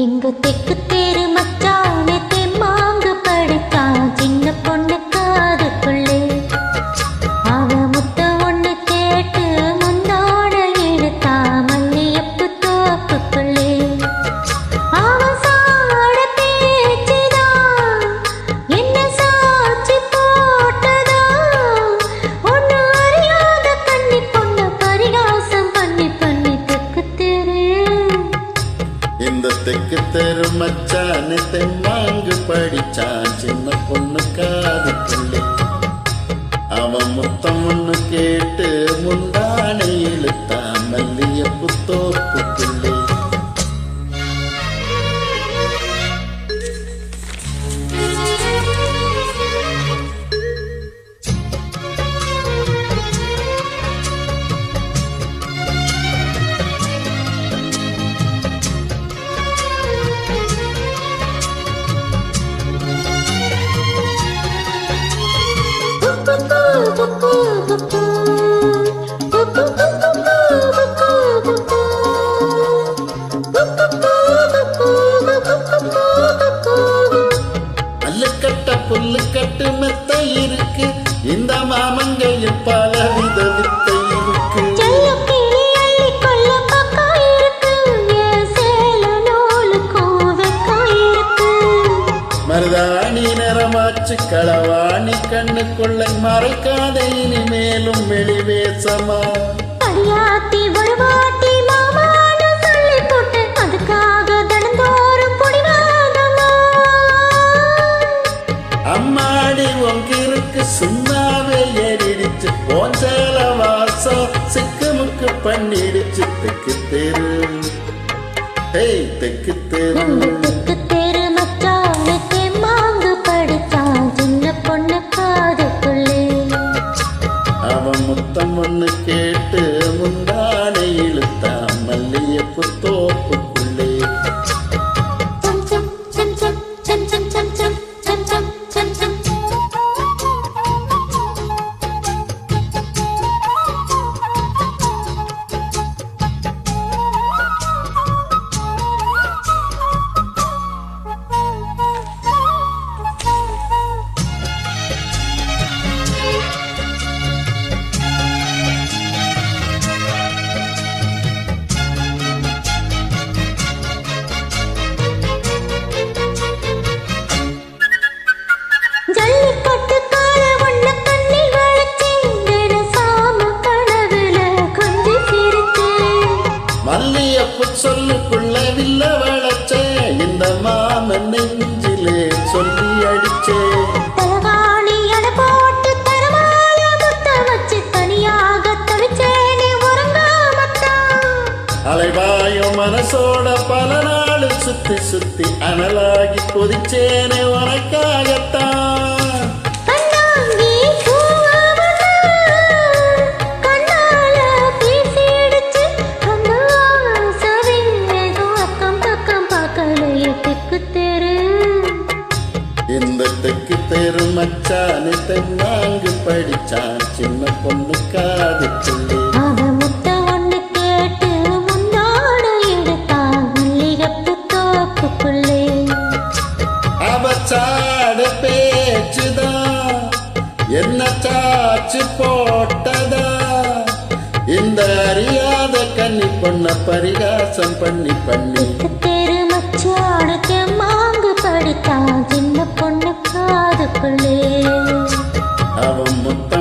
எங்க தெக்கு தேரு மச்சானே தெம்மாங்கு படித்தான் சின்ன பொண்ணு காதுக்குள்ளே. அவ முத்த ஒண்ணு கேட்டு முந்தாட இழுத்தா மல்லியப்பு தோப்புக்குள்ளே. அவ சாட பேச்சுதான் என்ன சாட்சி போட்டதா, ஒண்ணு அறியாத கண்ணி பொண்ணு பரிகாசம் பண்ணி பண்ணி தெக்கு தேரு. இந்த தெக்கு தெரு மச்சானு தெம்மாங்கு படிச்சான் சின்ன பொண்ணு காதுக்குள்ளே. அவன் முத்தம் ஒண்ணு கேட்டு முந்தானை இழுத்தான் மல்லியப்பு தோப்புக்குள்ளே. அல்லுக்கட்ட புல்லுக்கட்டு மெத்த இருக்கு, இந்த மாமங்கையில் பலவித வித்தை இருக்கு. மருதாணி நிறமாச்சு களவாணி கண்ணுக்குள்ள மறைக்காத இனிமேலும் வெளிவேசமா. அடியாத்தி வருவாட்டி மாமான்னு சொல்லி போட்டு அதுக்காக தினந்தோறும் புடிவாதமா. அம்மாடி உங்கிருக்கு சும்மாவே ஏறிடுச்சு, போஞ்சல வாசம் சிக்குமுக்கு பண்ணிடுச்சு. தெக்கு தெரு தெக்கு தெரு. தெக்கு தெரு மச்சானே தெம்மாங்கு படித்தான் சின்ன பொண்ணு காதுக்குள்ளே. அவன் முத்தம் ஒண்ணு கேட்டு முந்தானை இழுத்தான் மல்லியப்பு தோப்புக்குள்ளே. சம் சம் சம் சம் சம் சம் சம் சம் சம் சம் சம் சம். ஜல்லிக்கட்டு கால ஒண்ண கண்ணில் வளைச்சேன், தினசாம கனவுல கொஞ்சி சிரிச்சேன். மல்லியப்பு சொல்லுக்குள்ள வில்ல வளச்சே, இந்த மாமன் நெஞ்சிலே சொல்லி அடிச்சே. தலகாணி அணை போட்டு தரமால முத்த வச்சு தனியாக தவிச்சேனே உறங்காமத்தான். அலைவாயும் மனசோட பல நாள் சுத்தி சுத்தி அனலாகி கொதிச்சேனே உனக்காகத்தான். கண்ணாங்கி பூவாவதா, கண்ணால பேசிடுச்சு அந்த ஆசைவேகம். அக்கம் பக்கம் பார்க்கலையே தெக்கு தெரு. இந்த தெக்கு தெரு மச்சானு தெம்மாங்கு படிச்சான் சின்ன பொண்ணு காதுக்குள்ளே. அவ முத்த ஒண்ணு கேட்டு முன்னாடு எடுத்தான் மல்லிகைப்பூ தோப்புக்குள்ளே. அவச்சாட பேச்சுதான் என்ன சாச்சு போட்டதா, இந்த அறியாத கன்னி பொண்ண பரிகாசம் பண்ணி பண்ணி. தெக்கு தெரு மச்சானு தெம்மாங்கு படித்தான் சின்ன பொண்ணு காதுக்குள்ளே. அவன் முத்த